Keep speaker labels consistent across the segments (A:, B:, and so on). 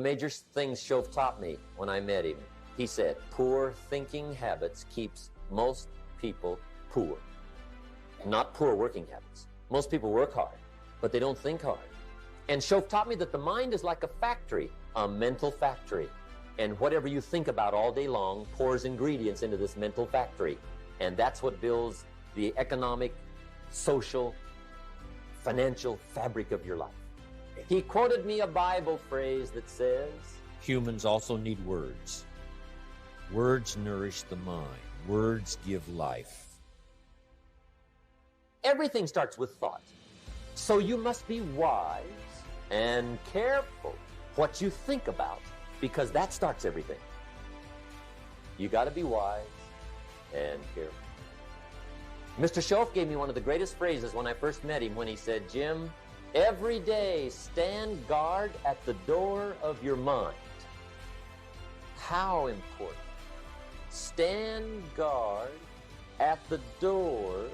A: major things Shoaff taught me when I met him, he said, poor thinking habits keeps most people poor. Not poor working habits. Most people work hard, but they don't think hard. And Shoaff taught me that the mind is like a factory, a mental factory. And whatever you think about all day long pours ingredients into this mental factory. And that's what builds the economic, social, financial fabric of your life. He quoted me a Bible phrase that says,
B: humans also need words. Words nourish the mind. Words give life.
A: Everything starts with thought. So you must be wise and careful what you think about, because that starts everything. You got to be wise and careful. Mr. Shoaff gave me one of the greatest phrases when I first met him when he said, Jim, every day stand guard at the door of your mind. How important. Stand guard at the door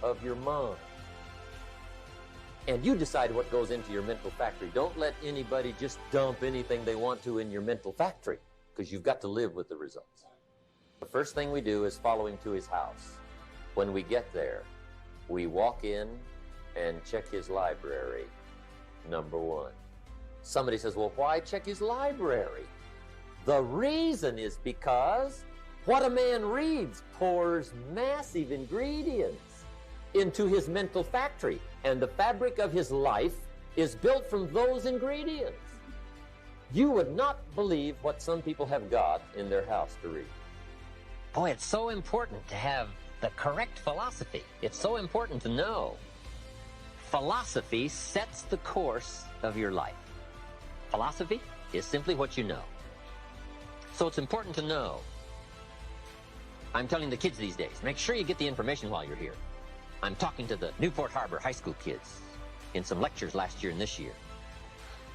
A: of your mind. And you decide what goes into your mental factory. Don't let anybody just dump anything they want to in your mental factory, because you've got to live with the results. The first thing we do is follow him to his house. When we get there, we walk in and check his library, number one. Somebody says, well, why check his library? The reason is because what a man reads pours massive ingredients into his mental factory, and the fabric of his life is built from those ingredients. You would not believe what some people have got in their house to read.
C: Boy, it's so important to have the correct philosophy. It's so important to know. Philosophy sets the course of your life. Philosophy is simply what you know. So it's important to know. I'm telling the kids these days, make sure you get the information while you're here. I'm talking to the Newport Harbor high school kids in some lectures last year and this year.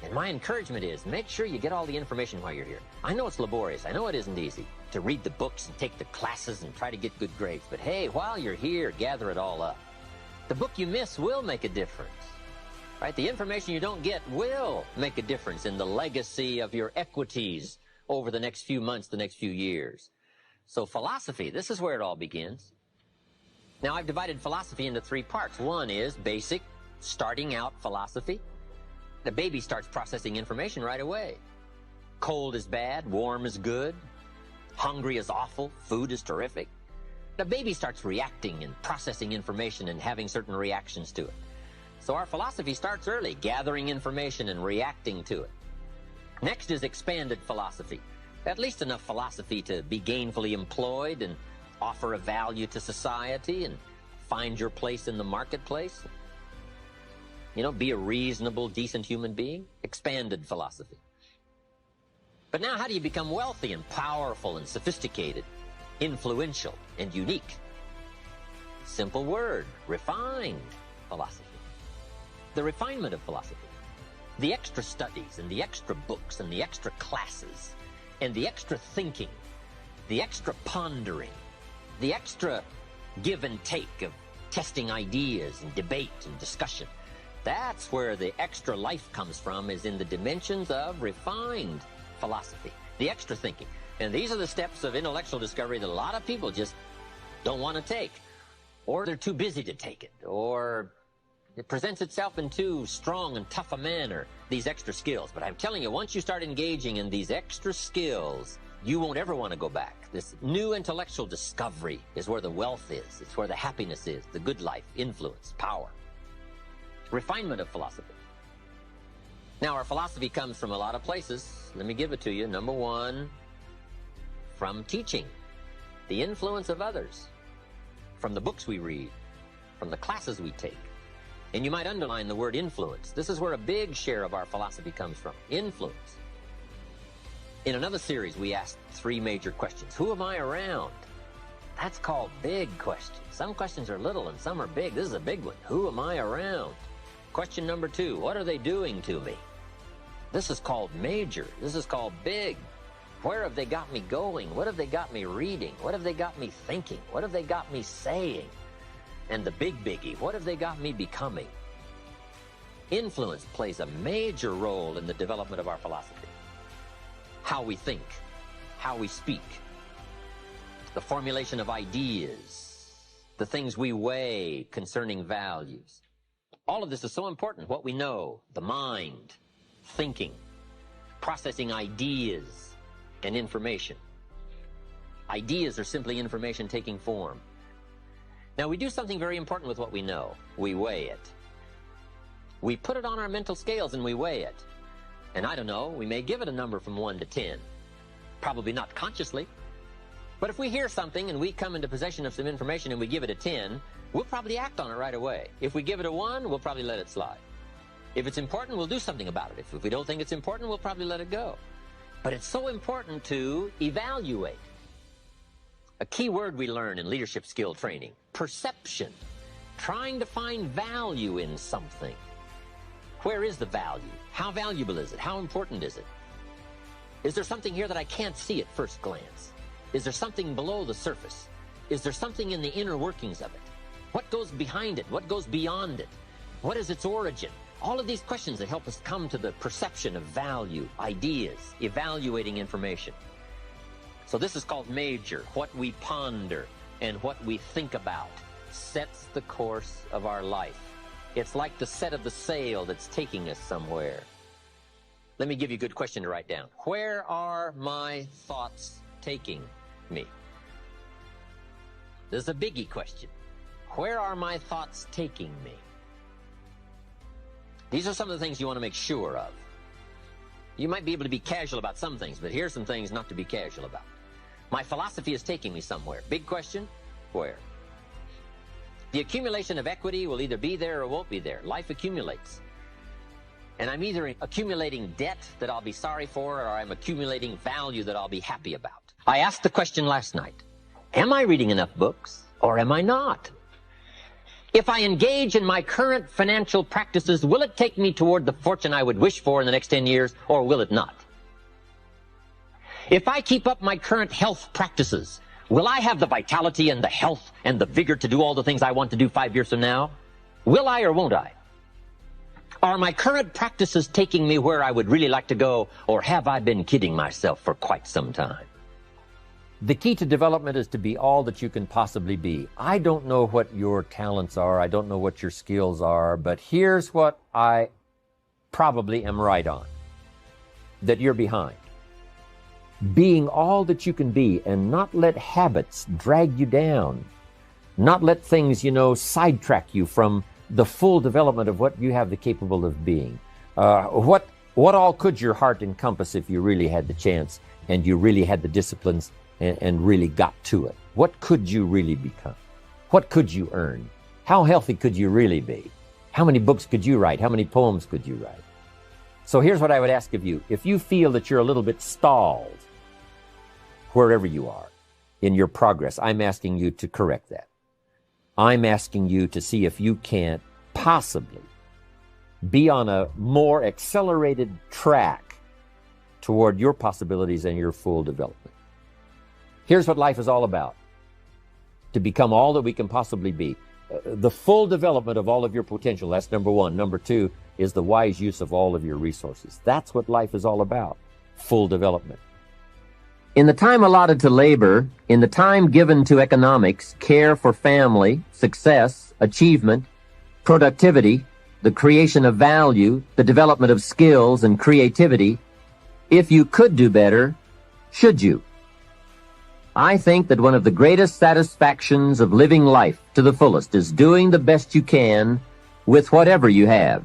C: And my encouragement is, make sure you get all the information while you're here. I know it's laborious. I know it isn't easy to read the books and take the classes and try to get good grades. But hey, while you're here, gather it all up. The book you miss will make a difference. Right? The information you don't get will make a difference in the legacy of your equities over the next few months, the next few years. So philosophy, this is where it all begins. Now, I've divided philosophy into three parts. One is basic, starting out philosophy. The baby starts processing information right away. Cold is bad, warm is good, hungry is awful, food is terrific. The baby starts reacting and processing information and having certain reactions to it. So our philosophy starts early, gathering information and reacting to it. Next is expanded philosophy. At least enough philosophy to be gainfully employed and offer a value to society and find your place in the marketplace. You know, be a reasonable, decent human being. Expanded philosophy. But now how do you become wealthy and powerful and sophisticated, influential and unique? Simple word, refined philosophy. The refinement of philosophy. The extra studies and the extra books and the extra classes and the extra thinking, the extra pondering, the extra give and take of testing ideas and debate and discussion. That's where the extra life comes from, is in the dimensions of refined philosophy, the extra thinking. And these are the steps of intellectual discovery that a lot of people just don't want to take, or they're too busy to take it, or it presents itself in too strong and tough a manner, these extra skills. But I'm telling you, once you start engaging in these extra skills, you won't ever want to go back. This new intellectual discovery is where the wealth is. It's where the happiness is, the good life, influence, power. Refinement of philosophy. Now, our philosophy comes from a lot of places. Let me give it to you. Number one, from teaching, the influence of others, from the books we read, from the classes we take. And you might underline the word influence. This is where a big share of our philosophy comes from. Influence. In another series, we asked three major questions. Who am I around? That's called big questions. Some questions are little and some are big. This is a big one. Who am I around? Question number two, what are they doing to me? This is called major. This is called big. Where have they got me going? What have they got me reading? What have they got me thinking? What have they got me saying? And the big biggie, what have they got me becoming? Influence plays a major role in the development of our philosophy. how we think, how we speak, the formulation of ideas, the things we weigh concerning values. All of this is so important. What we know, the mind, thinking, processing ideas and information. Ideas are simply information taking form. Now, we do something very important with what we know. We weigh it. We put it on our mental scales and we weigh it. And I don't know, we may give it a number from 1 to 10. Probably not consciously. But if we hear something and we come into possession of some information and we give it a 10, we'll probably act on it right away. If we give it a 1, we'll probably let it slide. If it's important, we'll do something about it. If we don't think it's important, we'll probably let it go. But it's so important to evaluate. A key word we learn in leadership skill training, perception. Trying to find value in something. Where is the value? How valuable is it? How important is it? Is there something here that I can't see at first glance? Is there something below the surface? Is there something in the inner workings of it? What goes behind it? What goes beyond it? What is its origin? All of these questions that help us come to the perception of value, ideas, evaluating information. So this is called major. What we ponder and what we think about sets the course of our life. It's like the set of the sail that's taking us somewhere. Let me give you a good question to write down. Where are my thoughts taking me? This is a biggie question. Where are my thoughts taking me? These are some of the things you want to make sure of. You might be able to be casual about some things, but here's some things not to be casual about. My philosophy is taking me somewhere. Big question, where? The accumulation of equity will either be there or won't be there. Life accumulates. And I'm either accumulating debt that I'll be sorry for, or I'm accumulating value that I'll be happy about. I asked the question last night, am I reading enough books, or am I not? If I engage in my current financial practices, will it take me toward the fortune I would wish for in the next 10 years, or will it not? If I keep up my current health practices, will I have the vitality and the health and the vigor to do all the things I want to do 5 years from now? Will I or won't I? Are my current practices taking me where I would really like to go, or have I been kidding myself for quite some time?
B: The key to development is to be all that you can possibly be. I don't know what your talents are. I don't know what your skills are, but here's what I probably am right on, that you're behind. Being all that you can be and not let habits drag you down. Not let things, sidetrack you from the full development of what you have the capable of being. What all could your heart encompass if you really had the chance and you really had the disciplines and really got to it? What could you really become? What could you earn? How healthy could you really be? How many books could you write? How many poems could you write? So here's what I would ask of you. If you feel that you're a little bit stalled, wherever you are in your progress, I'm asking you to correct that. I'm asking you to see if you can't possibly be on a more accelerated track toward your possibilities and your full development. Here's what life is all about. To become all that we can possibly be. The full development of all of your potential, that's number one. Number two is the wise use of all of your resources. That's what life is all about. Full development.
C: In the time allotted to labor, in the time given to economics, care for family, success, achievement, productivity, the creation of value, the development of skills and creativity, if you could do better, should you? I think that one of the greatest satisfactions of living life to the fullest is doing the best you can with whatever you have.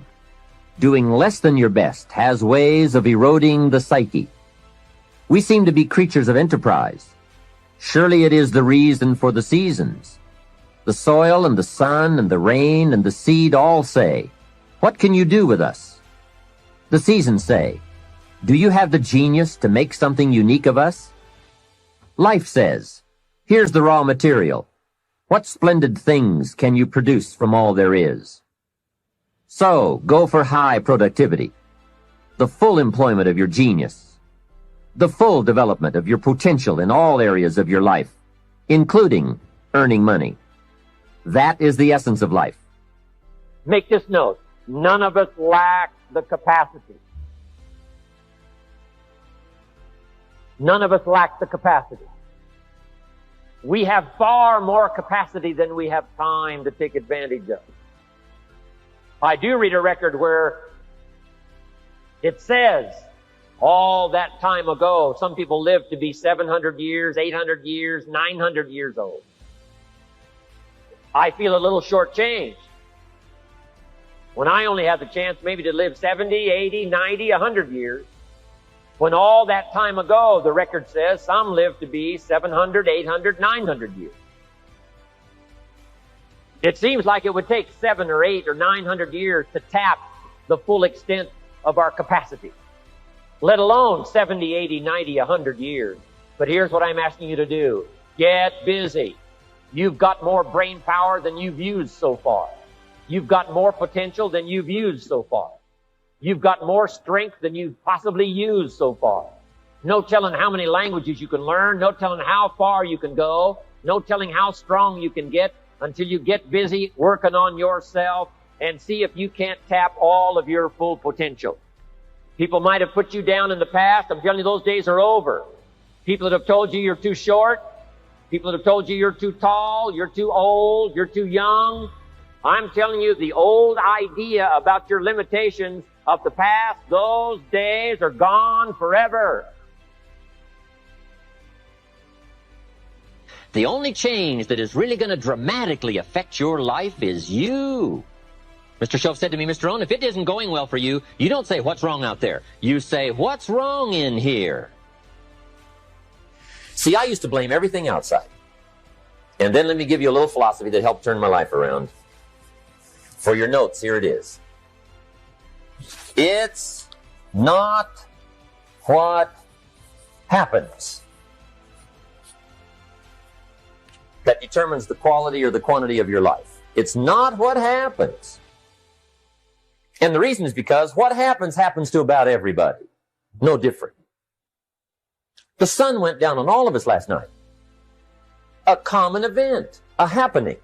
C: Doing less than your best has ways of eroding the psyche. We seem to be creatures of enterprise. Surely it is the reason for the seasons. The soil and the sun and the rain and the seed all say, "What can you do with us?" The seasons say, "Do you have the genius to make something unique of us?" Life says, "Here's the raw material. What splendid things can you produce from all there is?" So, go for high productivity, the full employment of your genius, the full development of your potential in all areas of your life, including earning money. That is the essence of life.
A: Make this note. None of us lack the capacity.
B: None of us lack the capacity. We have far more capacity than we have time to take advantage of. I do read a record where it says, all that time ago, some people lived to be 700 years, 800 years, 900 years old. I feel a little shortchanged when I only have the chance maybe to live 70, 80, 90, 100 years. When all that time ago, the record says, some lived to be 700, 800, 900 years. It seems like it would take 7 or 8 or 900 years to tap the full extent of our capacity, let alone 70, 80, 90, 100 years. But here's what I'm asking you to do. Get busy. You've got more brain power than you've used so far. You've got more potential than you've used so far. You've got more strength than you've possibly used so far. No telling how many languages you can learn. No telling how far you can go. No telling how strong you can get until you get busy working on yourself and see if you can't tap all of your full potential. People might have put you down in the past. I'm telling you, those days are over. People that have told you you're too short. People that have told you you're too tall, you're too old, you're too young. I'm telling you, the old idea about your limitations of the past, those days are gone forever.
C: The only change that is really going to dramatically affect your life is you. Mr. Shoaff said to me, Mr. Rohn, if it isn't going well for you, you don't say, what's wrong out there? You say, what's wrong in here?
A: See, I used to blame everything outside. And then let me give you a little philosophy that helped turn my life around. For your notes, here it is. It's not what happens that determines the quality or the quantity of your life. It's not what happens. And the reason is because what happens to about everybody. No different. The sun went down on all of us last night. A common event, a happening.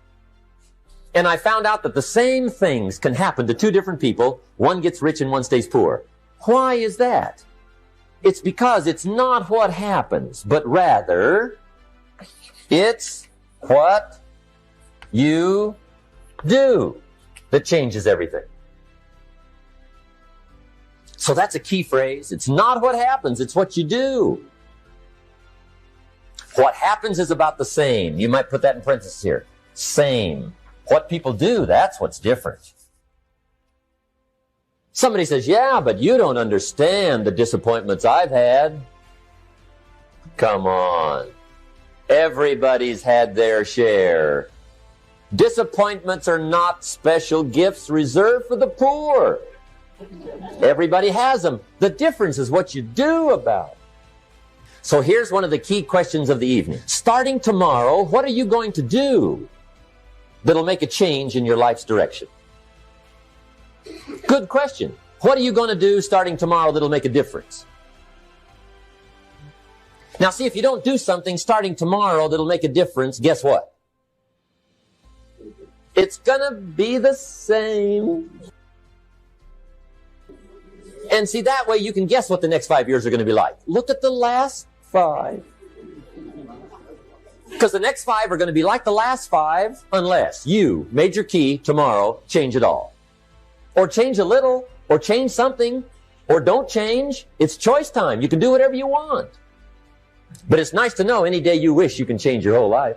A: And I found out that the same things can happen to two different people. One gets rich and one stays poor. Why is that? It's because it's not what happens, but rather it's what you do that changes everything. So that's a key phrase. It's not what happens, it's what you do. What happens is about the same. You might put that in parentheses here. Same. What people do, that's what's different. Somebody says, yeah, but you don't understand the disappointments I've had. Come on. Everybody's had their share. Disappointments are not special gifts reserved for the poor. Everybody has them. The difference is what you do about it. So here's one of the key questions of the evening. Starting tomorrow, what are you going to do that'll make a change in your life's direction? Good question. What are you going to do starting tomorrow that'll make a difference? Now see, if you don't do something starting tomorrow that'll make a difference, guess what? It's gonna be the same. And see, that way you can guess what the next 5 years are going to be like. Look at the last 5. Because the next 5 are going to be like the last 5 unless you, major key, tomorrow, change it all. Or change a little, or change something, or don't change. It's choice time. You can do whatever you want. But it's nice to know any day you wish you can change your whole life.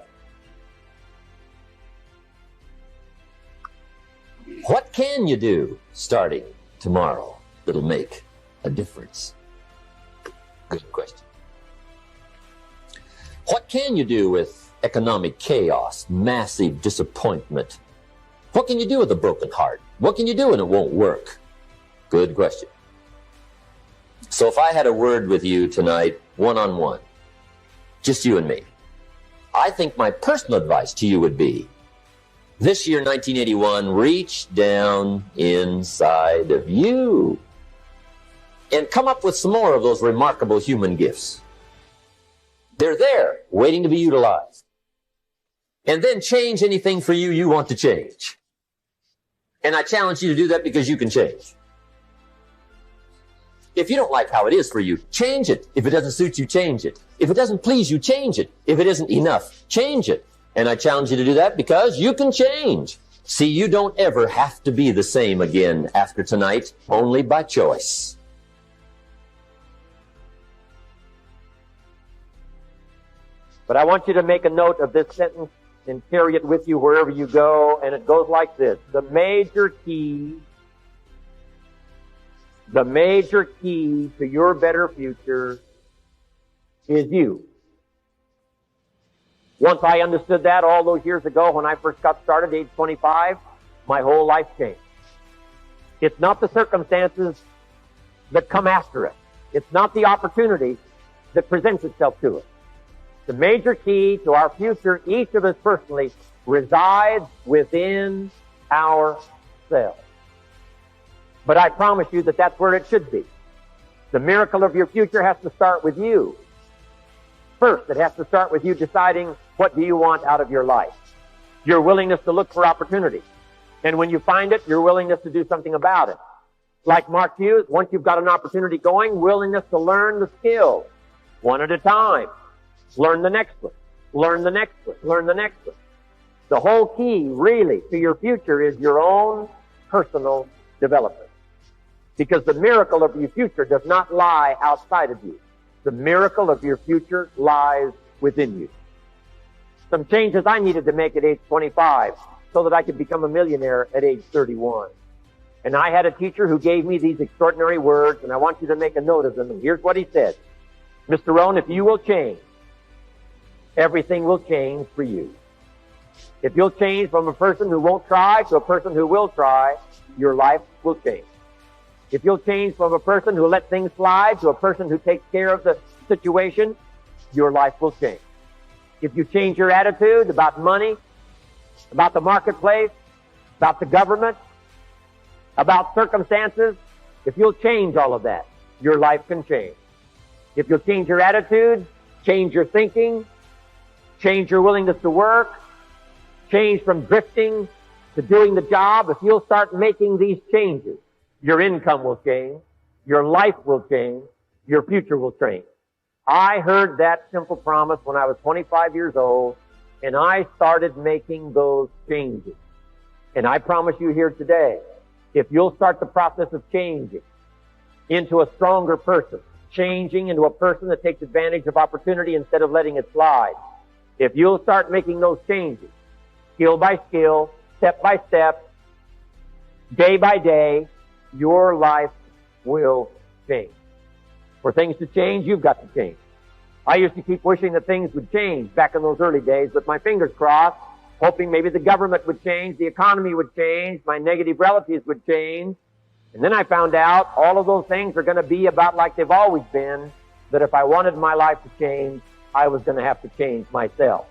A: What can you do starting tomorrow that'll make a difference? Good question. What can you do with economic chaos, massive disappointment? What can you do with a broken heart? What can you do when it won't work? Good question. So if I had a word with you tonight, one-on-one, just you and me, I think my personal advice to you would be, this year, 1981, reach down inside of you and come up with some more of those remarkable human gifts. They're there, waiting to be utilized. And then change anything for you you want to change. And I challenge you to do that because you can change. If you don't like how it is for you, change it. If it doesn't suit you, change it. If it doesn't please you, change it. If it isn't enough, change it. And I challenge you to do that because you can change. See, you don't ever have to be the same again after tonight, only by choice.
B: But I want you to make a note of this sentence and carry it with you wherever you go, and it goes like this. The major key to your better future is you. Once I understood that all those years ago when I first got started, age 25, my whole life changed. It's not the circumstances that come after it. It's not the opportunity that presents itself to us. The major key to our future, each of us personally, resides within ourselves. But I promise you that that's where it should be. The miracle of your future has to start with you. First, it has to start with you deciding what do you want out of your life. Your willingness to look for opportunity. And when you find it, your willingness to do something about it. Like Mark Hughes, once you've got an opportunity going, willingness to learn the skill, one at a time. Learn the next one. Learn the next one. Learn the next one. The whole key, really, to your future is your own personal development. Because the miracle of your future does not lie outside of you. The miracle of your future lies within you. Some changes I needed to make at age 25 so that I could become a millionaire at age 31. And I had a teacher who gave me these extraordinary words, and I want you to make a note of them. And here's what he said. Mr. Rohn, if you will change, everything will change for you. If you'll change from a person who won't try to a person who will try, your life will change. If you'll change from a person who lets things slide to a person who takes care of the situation, your life will change. If you change your attitude about money, about the marketplace, about the government, about circumstances, if you'll change all of that, your life can change. If you'll change your attitude, change your thinking, change your willingness to work, change from drifting to doing the job, if you'll start making these changes, your income will change, your life will change, your future will change. I heard that simple promise when I was 25 years old, and I started making those changes. And I promise you here today, if you'll start the process of changing into a stronger person, changing into a person that takes advantage of opportunity instead of letting it slide, if you'll start making those changes, skill by skill, step by step, day by day, your life will change. For things to change, you've got to change. I used to keep wishing that things would change back in those early days, with my fingers crossed, hoping maybe the government would change, the economy would change, my negative relatives would change. And then I found out all of those things are going to be about like they've always been, that if I wanted my life to change, I was going to have to change myself.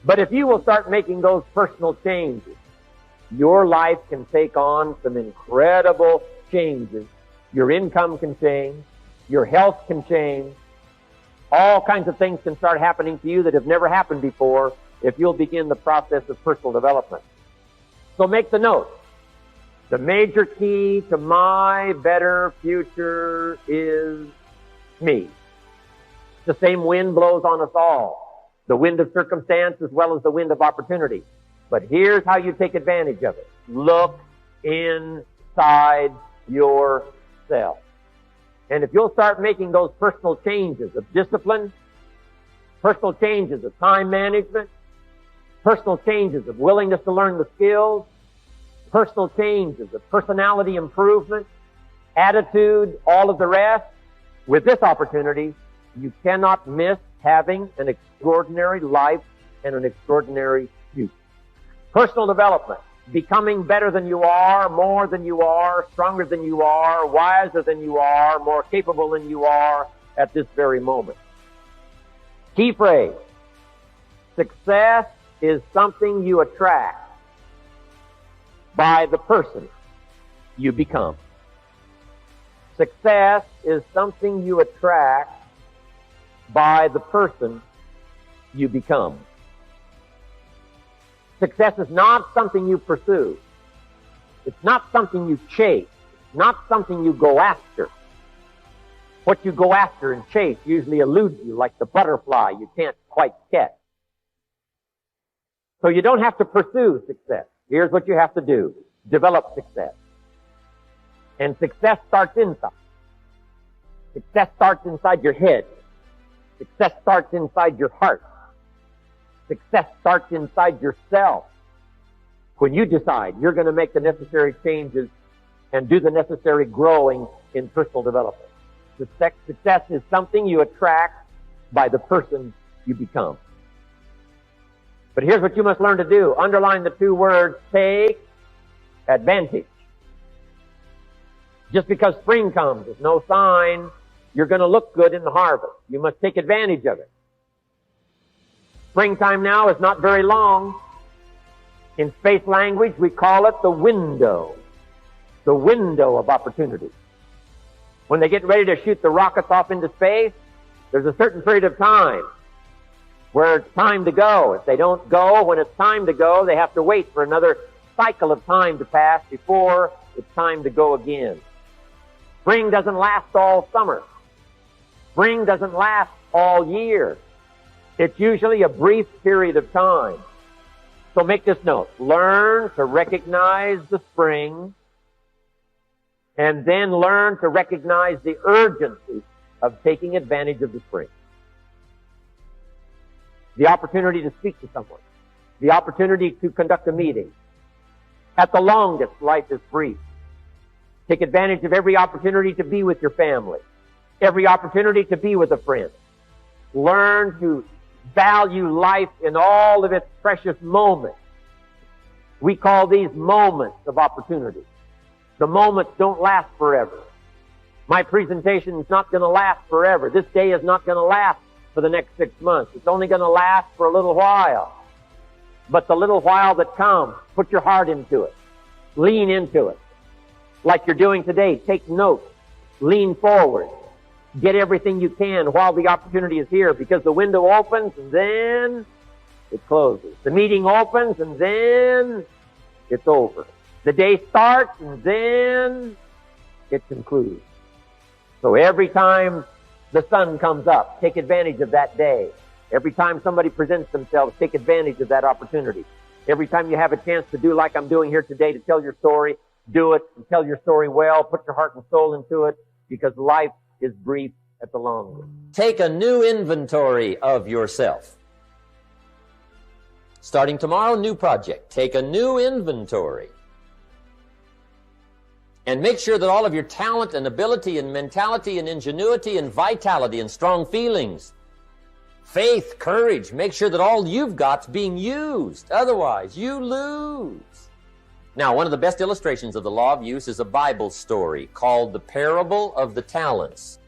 B: But if you will start making those personal changes, your life can take on some incredible changes. Your income can change. Your health can change. All kinds of things can start happening to you that have never happened before if you'll begin the process of personal development. So make the note. The major key to my better future is me. The same wind blows on us all. The wind of circumstance as well as the wind of opportunity. But here's how you take advantage of it. Look inside yourself. And if you'll start making those personal changes of discipline, personal changes of time management, personal changes of willingness to learn the skills, personal changes of personality improvement, attitude, all of the rest, with this opportunity, you cannot miss having an extraordinary life and an extraordinary future. Personal development, becoming better than you are, more than you are, stronger than you are, wiser than you are, more capable than you are at this very moment. Key phrase, success is something you attract by the person you become. Success is something you attract by the person you become. Success is not something you pursue. It's not something you chase. It's not something you go after.
D: What you go after and chase usually eludes you like the butterfly you can't quite catch. So you don't have to pursue success. Here's what you have to do. Develop success. And success starts inside. Success starts inside your head. Success starts inside your heart. Success starts inside yourself. When you decide you're going to make the necessary changes and do the necessary growing in personal development. Success is something you attract by the person you become. But here's what you must learn to do. Underline the two words, take advantage. Just because spring comes is no sign you're going to look good in the harvest. You must take advantage of it. Springtime now is not very long. In space language, we call it the window of opportunity. When they get ready to shoot the rockets off into space, there's a certain period of time where it's time to go. If they don't go when it's time to go, they have to wait for another cycle of time to pass before it's time to go again. Spring doesn't last all summer. Spring doesn't last all year. It's usually a brief period of time. So make this note. Learn to recognize the spring and then learn to recognize the urgency of taking advantage of the spring. The opportunity to speak to someone. The opportunity to conduct a meeting. At the longest, life is brief. Take advantage of every opportunity to be with your family. Every opportunity to be with a friend. Learn to value life in all of its precious moments. We call these moments of opportunity. The moments don't last forever. My presentation is not going to last forever. This day is not going to last for the next 6 months. It's only going to last for a little while. But the little while that comes, put your heart into it. Lean into it. Like you're doing today, take notes. Lean forward. Get everything you can while the opportunity is here, because the window opens and then it closes. The meeting opens and then it's over. The day starts and then it concludes. So every time the sun comes up, take advantage of that day. Every time somebody presents themselves, take advantage of that opportunity. Every time you have a chance to do like I'm doing here today, to tell your story, do it and tell your story well. Put your heart and soul into it, because life is brief at the long run.
A: Take a new inventory of yourself. Starting tomorrow, new project. Take a new inventory. And make sure that all of your talent and ability and mentality and ingenuity and vitality and strong feelings, faith, courage, make sure that all you've got's being used. Otherwise, you lose. Now, one of the best illustrations of the law of use is a Bible story called the Parable of the Talents.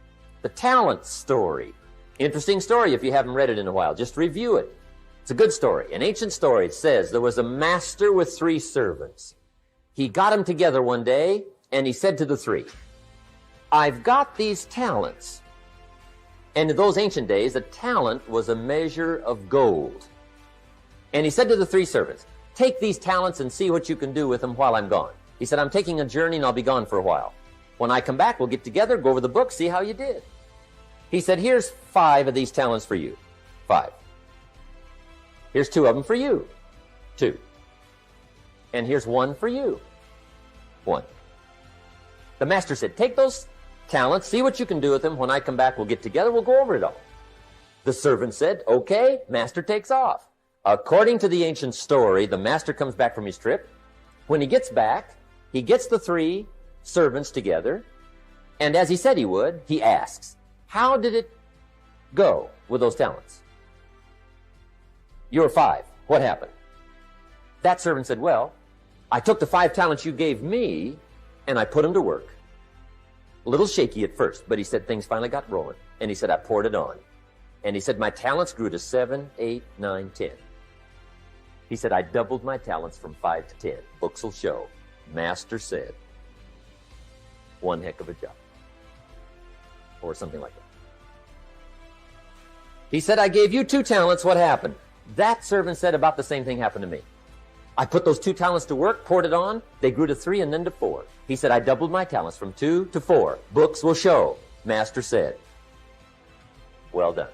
A: The talent story. Interesting story if you haven't read it in a while. Just review it. It's a good story. An ancient story. It says there was a master with 3 servants. He got them together one day and he said to the 3, I've got these talents. And in those ancient days, a talent was a measure of gold. And he said to the 3 servants, take these talents and see what you can do with them while I'm gone. He said, I'm taking a journey and I'll be gone for a while. When I come back, we'll get together, go over the book, see how you did. He said, here's 5 of these talents for you. 5. Here's 2 of them for you. 2. And here's 1 for you. 1. The master said, take those talents, see what you can do with them. When I come back, we'll get together, we'll go over it all. The servant said, okay, master takes off. According to the ancient story, the master comes back from his trip. When he gets back, he gets the 3 servants together, and as he said he would, he asks, how did it go with those talents? You were 5. What happened? That servant said, well, I took the 5 talents you gave me, and I put them to work. A little shaky at first, but he said things finally got rolling. And he said, I poured it on. And he said, my talents grew to 7, 8, 9, 10. He said, I doubled my talents from 5 to 10. Books will show. Master said, one heck of a job. Or something like that. He said, I gave you 2 talents. What happened? That servant said, about the same thing happened to me. I put those 2 talents to work, poured it on. They grew to 3 and then to 4. He said, I doubled my talents from 2 to 4. Books will show. Master said, well done.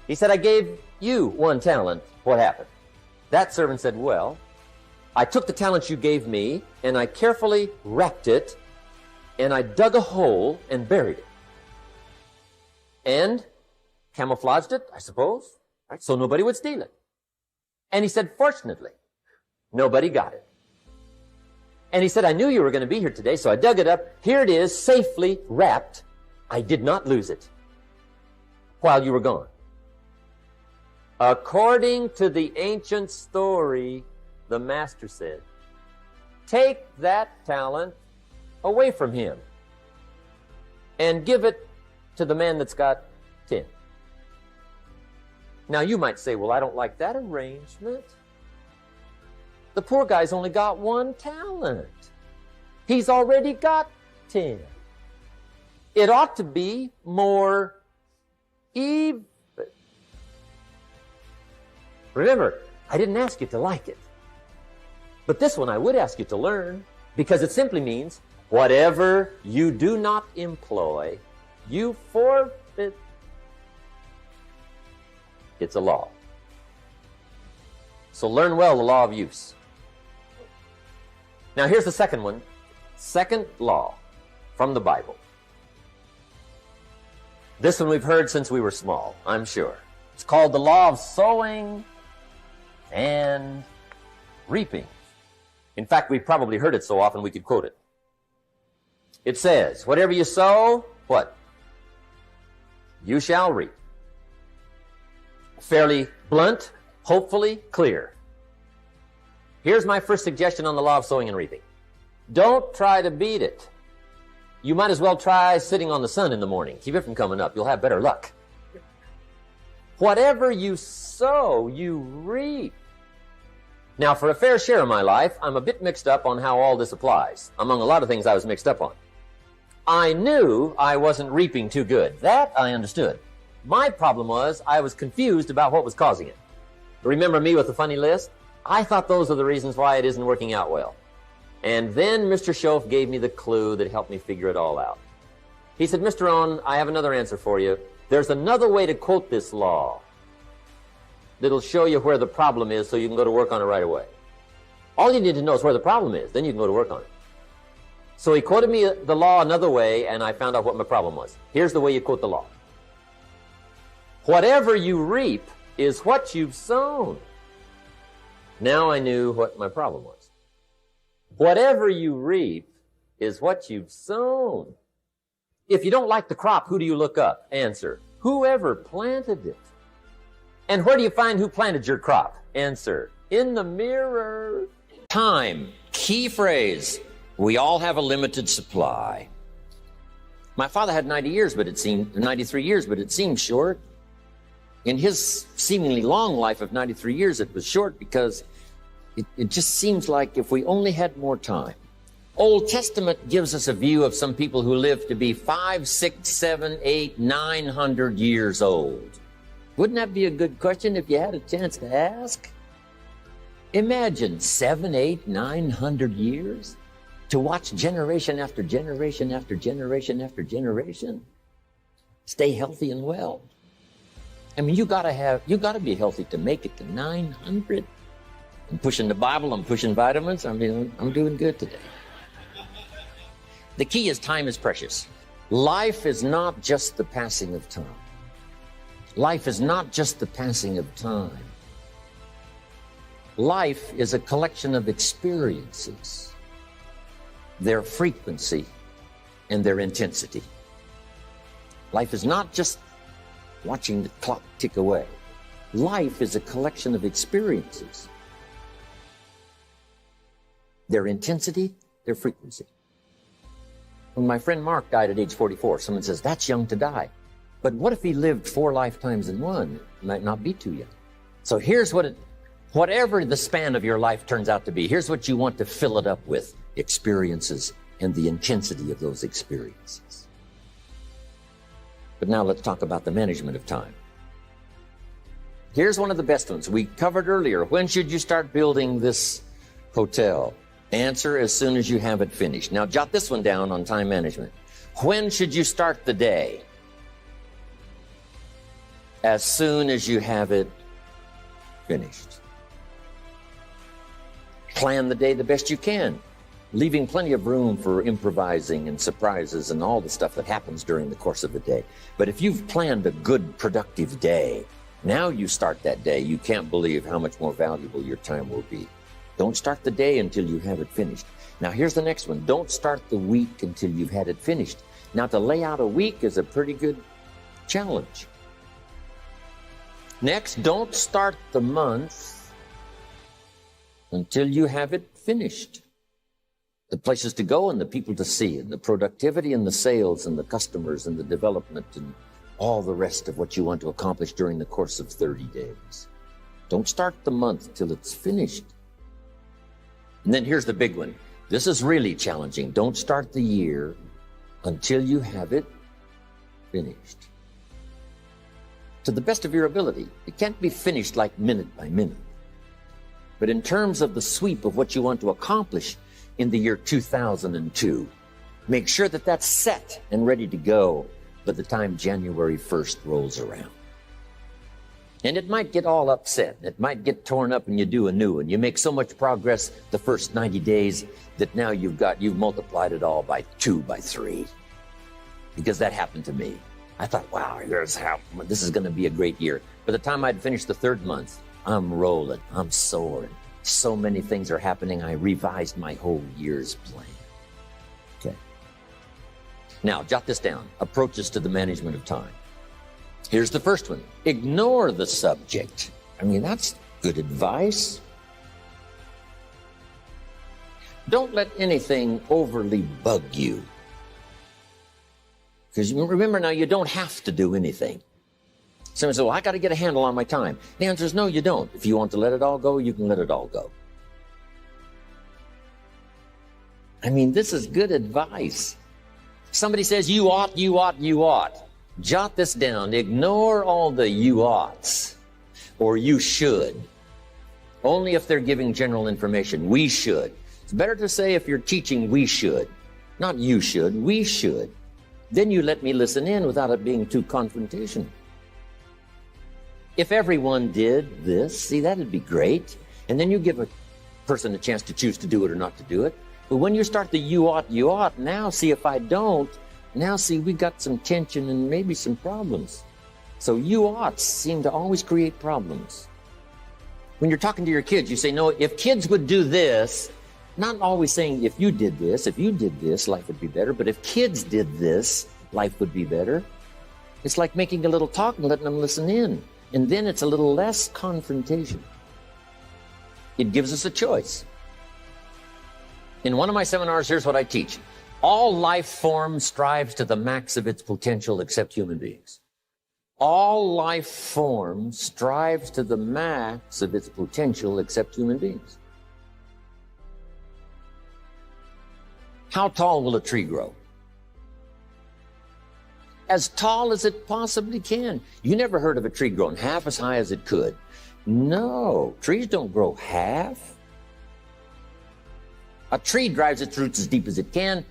A: He said, I gave you 1 talent. What happened? That servant said, well, I took the talent you gave me, and I carefully wrapped it, and I dug a hole and buried it. And camouflaged it, I suppose, right? So nobody would steal it. And he said, fortunately, nobody got it. And he said, I knew you were going to be here today, so I dug it up. Here it is, safely wrapped. I did not lose it while you were gone. According to the ancient story, the master said, take that talent away from him and give it to the man that's got 10. Now you might say, well, I don't like that arrangement. The poor guy's only got 1 talent. He's already got 10. It ought to be more even. Remember, I didn't ask you to like it. But this one I would ask you to learn, because it simply means whatever you do not employ, you forfeit. It's a law. So learn well the law of use. Now here's the second one. Second law from the Bible. This one we've heard since we were small, I'm sure. It's called the law of sowing and reaping. In fact, we've probably heard it so often we could quote it. It says, whatever you sow, what? You shall reap. Fairly blunt, hopefully clear. Here's my first suggestion on the law of sowing and reaping. Don't try to beat it. You might as well try sitting on the sun in the morning. Keep it from coming up. You'll have better luck. Whatever you sow, you reap. Now, for a fair share of my life, I'm a bit mixed up on how all this applies. Among a lot of things I was mixed up on. I knew I wasn't reaping too good. That I understood. My problem was I was confused about what was causing it. Remember me with the funny list? I thought those are the reasons why it isn't working out well. And then Mr. Schoaf gave me the clue that helped me figure it all out. He said, Mr. Rohn, I have another answer for you. There's another way to quote this law that'll show you where the problem is so you can go to work on it right away. All you need to know is where the problem is, then you can go to work on it. So he quoted me the law another way, and I found out what my problem was. Here's the way you quote the law. Whatever you reap is what you've sown. Now I knew what my problem was. Whatever you reap is what you've sown. If you don't like the crop, who do you look up? Answer, whoever planted it. And where do you find who planted your crop? Answer, in the mirror. Time, key phrase. We all have a limited supply. My father had 93 years, but it seemed short. In his seemingly long life of 93 years, it was short because it just seems like if we only had more time. Old Testament gives us a view of some people who lived to be 500, 600, 700, 800, 900 years old. Wouldn't that be a good question if you had a chance to ask? Imagine 700, 800, 900 years to watch generation after generation after generation after generation stay healthy and well. I mean, you gotta be healthy to make it to 900. I'm pushing the Bible, I'm pushing vitamins. I'm doing good today. The key is time is precious. Life is not just the passing of time. Life is not just the passing of time. Life is a collection of experiences, their frequency and their intensity. Life is not just watching the clock tick away. Life is a collection of experiences, their intensity, their frequency. When my friend Mark died at age 44, someone says, that's young to die. But what if he lived 4 lifetimes in one? It might not be too young. So here's whatever the span of your life turns out to be, here's what you want to fill it up with: experiences and the intensity of those experiences. But now let's talk about the management of time. Here's one of the best ones. We covered earlier. When should you start building this hotel? Answer, as soon as you have it finished. Now jot this one down on time management.
B: When should you start the day? As soon as you have it finished. Plan the day the best you can, leaving plenty of room for improvising and surprises and all the stuff that happens during the course of the day. But if you've planned a good, productive day, now you start that day, you can't believe how much more valuable your time will be. Don't start the day until you have it finished. Now here's the next one. Don't start the week until you've had it finished. Now to lay out a week is a pretty good challenge. Next, don't start the month until you have it finished. The places to go and the people to see and the productivity and the sales and the customers and the development and all the rest of what you want to accomplish during the course of 30 days. Don't start the month till it's finished. And then here's the big one. This is really challenging. Don't start the year until you have it finished. To the best of your ability. It can't be finished like minute by minute. But in terms of the sweep of what you want to accomplish in the year 2002, make sure that that's set and ready to go by the time January 1st rolls around. And it might get all upset. It might get torn up and you do a new one. You make so much progress the first 90 days that now you've multiplied it all by 2, by 3. Because that happened to me. I thought, wow, this is going to be a great year. By the time I'd finished the 3rd month, I'm rolling, I'm soaring. So many things are happening, I revised my whole year's plan. Okay. Now, jot this down. Approaches to the management of time. Here's the first one. Ignore the subject. I mean, that's good advice. Don't let anything overly bug you. Because remember now, you don't have to do anything. Someone says, well, I got to get a handle on my time. The answer is no, you don't. If you want to let it all go, you can let it all go. I mean, this is good advice. Somebody says, you ought, you ought, you ought. Jot this down. Ignore all the you oughts or you should. Only if they're giving general information. We should. It's better to say if you're teaching, we should. Not you should, we should. Then you let me listen in without it being too confrontational. If everyone did this, see, that'd be great. And then you give a person a chance to choose to do it or not to do it. But when you start the you ought, now see if I don't, now see we got some tension and maybe some problems. So you oughts seem to always create problems. When you're talking to your kids, you say, no, if kids would do this, not always saying if you did this, life would be better. But if kids did this, life would be better. It's like making a little talk and letting them listen in. And then it's a little less confrontation. It gives us a choice. In one of my seminars, here's what I teach. All life form strives to the max of its potential except human beings. All life form strives to the max of its potential except human beings. How tall will a tree grow? As tall as it possibly can. You never heard of a tree growing half as high as it could. No, trees don't grow half. A tree drives its roots as deep as it can,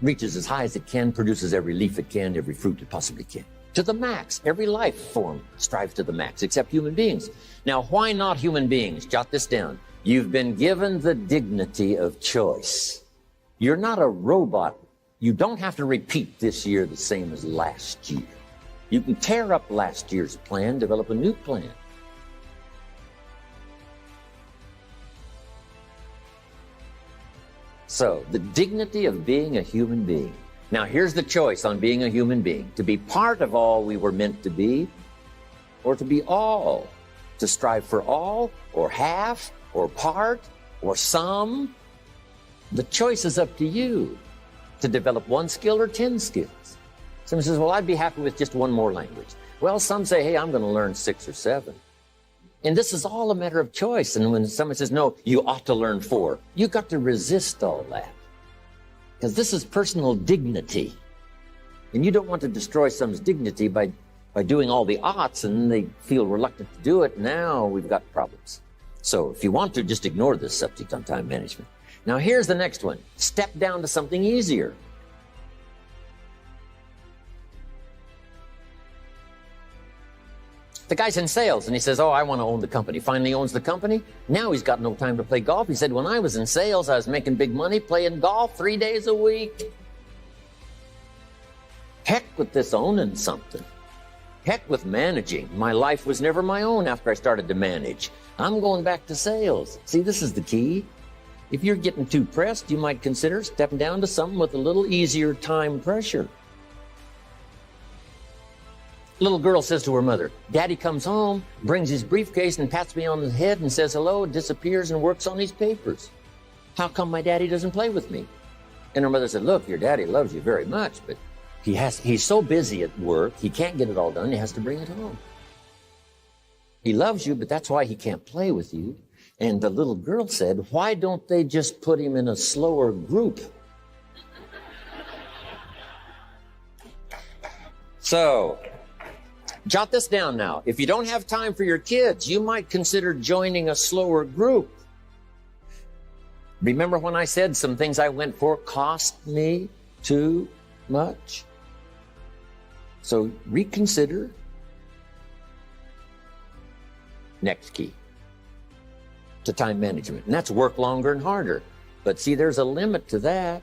B: reaches as high as it can, produces every leaf it can, every fruit it possibly can. To the max. Every life form strives to the max, except human beings. Now, why not human beings? Jot this down. You've been given the dignity of choice. You're not a robot. You don't have to repeat this year the same as last year. You can tear up last year's plan, develop a new plan. So, the dignity of being a human being. Now, here's the choice on being a human being. To be part of all we were meant to be, or to be all. To strive for all, or half, or part, or some. The choice is up to you. To develop 1 skill or 10 skills. Someone says, well, I'd be happy with just 1 more language. Well, some say, hey, I'm going to learn 6 or 7. And this is all a matter of choice. And when someone says, no, you ought to learn 4, you've got to resist all that. Because this is personal dignity. And you don't want to destroy someone's dignity by doing all the oughts and then they feel reluctant to do it. Now we've got problems. So if you want to, just ignore this subject on time management. Now here's the next one. Step down to something easier.
A: The guy's in sales, and he says, oh, I want to own the company. Finally owns the company. Now he's got no time to play golf. He said, when I was in sales, I was making big money playing golf 3 days a week. Heck with this owning something. Heck with managing. My life was never my own after I started to manage. I'm going back to sales. See, this is the key. If you're getting too pressed, you might consider stepping down to something with a little easier time pressure. Little girl says to her mother, Daddy comes home, brings his briefcase and pats me on the head and says hello, disappears and works on his papers. How come my daddy doesn't play with me? And her mother said, look, your daddy loves you very much, but he's so busy at work, he can't get it all done, he has to bring it home. He loves you, but that's why he can't play with you. And the little girl said, why don't they just put him in a slower group? So, jot this down now. If you don't have time for your kids, you might consider joining a slower group. Remember when I said some things I went for cost me too much? So reconsider. Next key to time management, and that's work longer and harder. But see, there's a limit to that.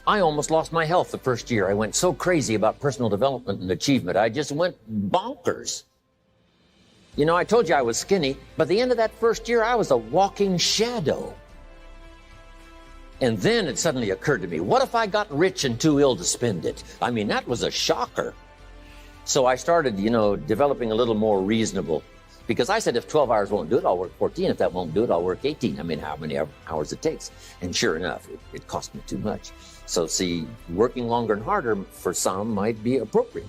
A: I almost lost my health the first year. I went so crazy about personal development and achievement. I just went bonkers. You know, I told you I was skinny, but at the end of that first year, I was a walking shadow. And then it suddenly occurred to me, what if I got rich and too ill to spend it? I mean, that was a shocker. So I started, developing a little more reasonable. Because I said, if 12 hours won't do it, I'll work 14. If that won't do it, I'll work 18. I mean, how many hours it takes. And sure enough, it cost me too much. So see, working longer and harder for some might be appropriate.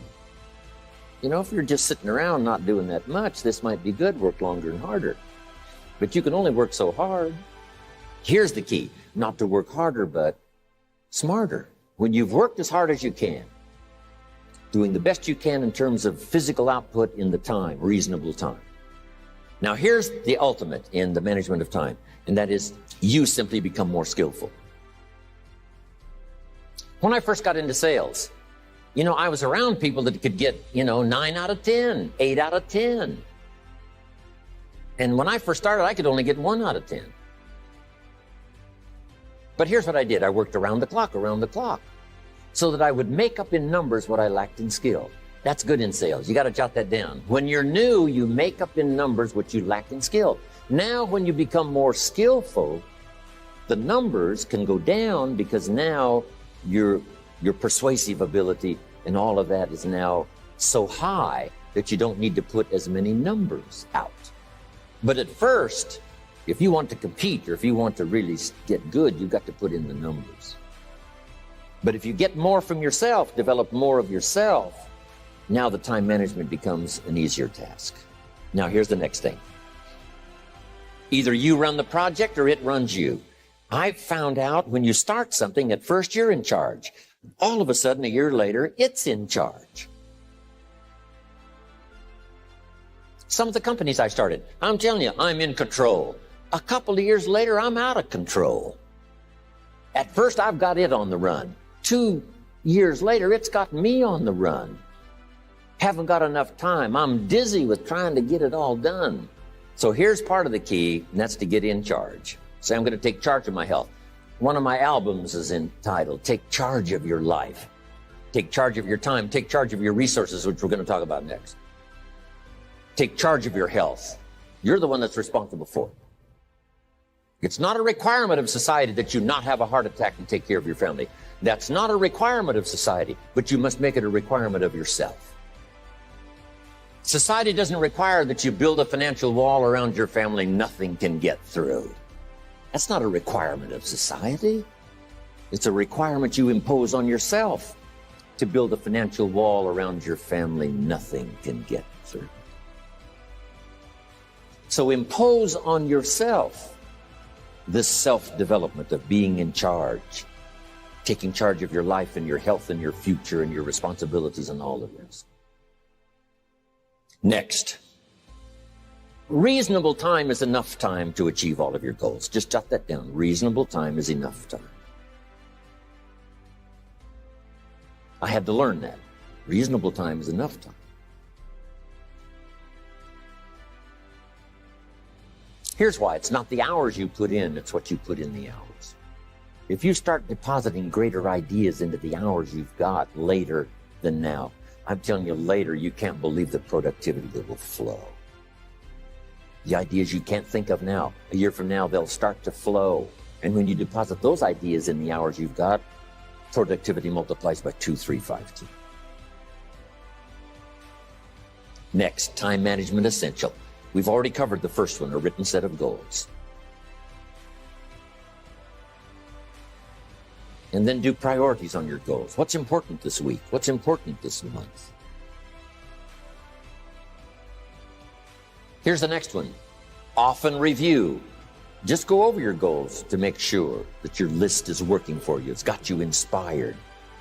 A: If you're just sitting around not doing that much, this might be good, work longer and harder. But you can only work so hard. Here's the key, not to work harder, but smarter. When you've worked as hard as you can, doing the best you can in terms of physical output in the time, reasonable time. Now, here's the ultimate in the management of time, and that is you simply become more skillful. When I first got into sales, I was around people that could get, 9 out of 10, 8 out of 10. And when I first started, I could only get 1 out of 10. But here's what I did. I worked around the clock, so that I would make up in numbers what I lacked in skill. That's good in sales. You got to jot that down. When you're new, you make up in numbers what you lack in skill. Now, when you become more skillful, the numbers can go down because now your persuasive ability and all of that is now so high that you don't need to put as many numbers out. But at first, if you want to compete or if you want to really get good, you've got to put in the numbers. But if you get more from yourself, develop more of yourself, now the time management becomes an easier task. Now here's the next thing. Either you run the project or it runs you. I found out when you start something, at first you're in charge. All of a sudden, a year later, it's in charge. Some of the companies I started, I'm telling you, I'm in control. A couple of years later, I'm out of control. At first, I've got it on the run. 2 years later, it's got me on the run. Haven't got enough time. I'm dizzy with trying to get it all done. So here's part of the key, and that's to get in charge. Say, I'm going to take charge of my health. One of my albums is entitled, Take Charge of Your Life. Take charge of your time. Take charge of your resources, which we're going to talk about next. Take charge of your health. You're the one that's responsible for it. It's not a requirement of society that you not have a heart attack and take care of your family. That's not a requirement of society, but you must make it a requirement of yourself. Society doesn't require that you build a financial wall around your family nothing can get through. That's not a requirement of society. It's a requirement you impose on yourself to build a financial wall around your family nothing can get through. So impose on yourself this self-development of being in charge, taking charge of your life and your health and your future and your responsibilities and all of this. Next, reasonable time is enough time to achieve all of your goals. Just jot that down. Reasonable time is enough time. I had to learn that. Reasonable time is enough time.
B: Here's why. It's not the hours you put in, it's what you put in the hours. If you start depositing greater ideas into the hours you've got later than now, I'm telling you, later, you can't believe the productivity that will flow. The ideas you can't think of now, a year from now, they'll start to flow. And when you deposit those ideas in the hours you've got, productivity multiplies by 2, 3, 5, 10. Next, time management essential. We've already covered the first one, a written set of goals. And then do priorities on your goals. What's important this week? What's important this month? Here's the next one. Often review. Just go over your goals to make sure that your list is working for you. It's got you inspired.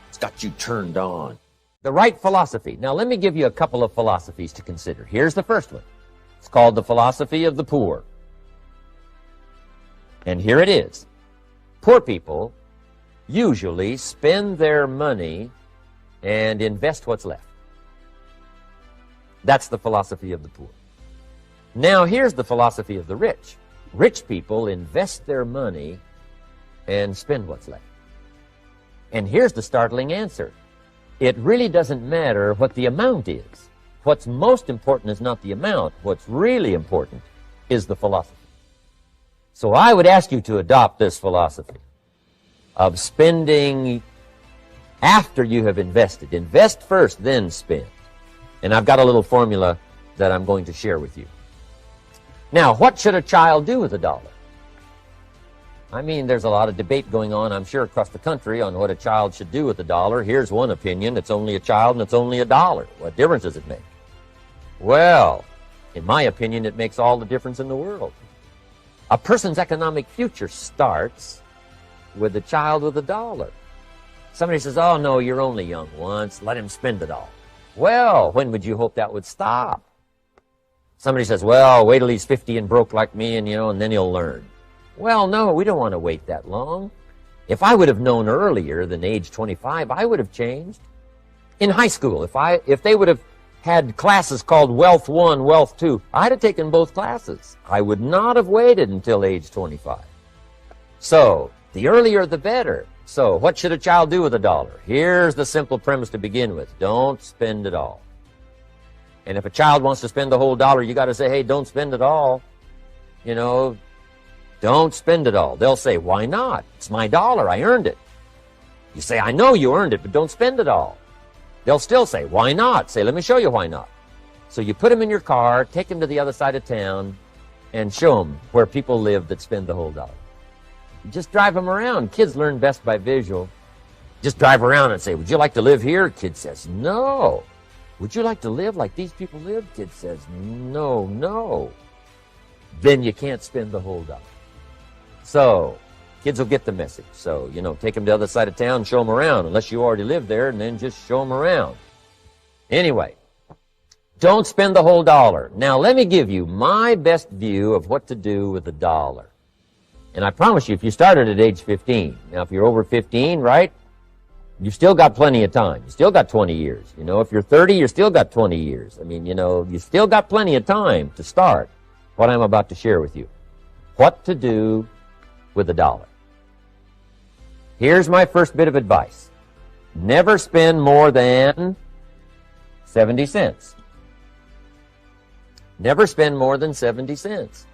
B: It's got you turned on. The right philosophy. Now, let me give you a couple of philosophies to consider. Here's the first one. It's called the philosophy of the poor. And here it is. Poor people usually spend their money and invest what's left. That's the philosophy of the poor. Now, here's the philosophy of the rich. Rich people invest their money and spend what's left. And here's the startling answer. It really doesn't matter what the amount is. What's most important is not the amount. What's really important is the philosophy. So I would ask you to adopt this philosophy of spending after you have invested. Invest first, then spend. And I've got a little formula that I'm going to share with you. Now, what should a child do with $1? I mean, there's a lot of debate going on, I'm sure, across the country on what a child should do with $1. Here's one opinion. It's only a child and it's only $1. What difference does it make? Well, in my opinion, it makes all the difference in the world. A person's economic future starts with a child with $1. Somebody says, oh, no, you're only young once. Let him spend it all. Well, when would you hope that would stop? Somebody says, well, wait till he's 50 and broke like me, and then he'll learn. Well, no, we don't want to wait that long. If I would have known earlier than age 25, I would have changed. In high school, if they would have had classes called Wealth 1, Wealth 2, I'd have taken both classes. I would not have waited until age 25. So, the earlier the better. So, what should a child do with $1? Here's the simple premise to begin with. Don't spend it all. And if a child wants to spend the whole $1, you got to say, hey, don't spend it all. Don't spend it all. They'll say, why not? It's my $1. I earned it. You say, I know you earned it, but don't spend it all. They'll still say, why not? Say, let me show you why not. So you put them in your car, take them to the other side of town, and show them where people live that spend the whole $1. You just drive them around. Kids learn best by visual. Just drive around and say, would you like to live here? Kid says, no. Would you like to live like these people live? Kid says, no, no. Then you can't spend the whole $1. So, kids will get the message. So, take them to the other side of town, show them around, unless you already live there, and then just show them around. Anyway, don't spend the whole $1. Now, let me give you my best view of what to do with $1. And I promise you, if you started at age 15, now if you're over 15, right, you've still got plenty of time. You still got 20 years. If you're 30, you still got 20 years. I mean, you still got plenty of time to start what I'm about to share with you. What to do with $1. Here's my first bit of advice. Never spend more than 70 cents. Never spend more than 70 cents.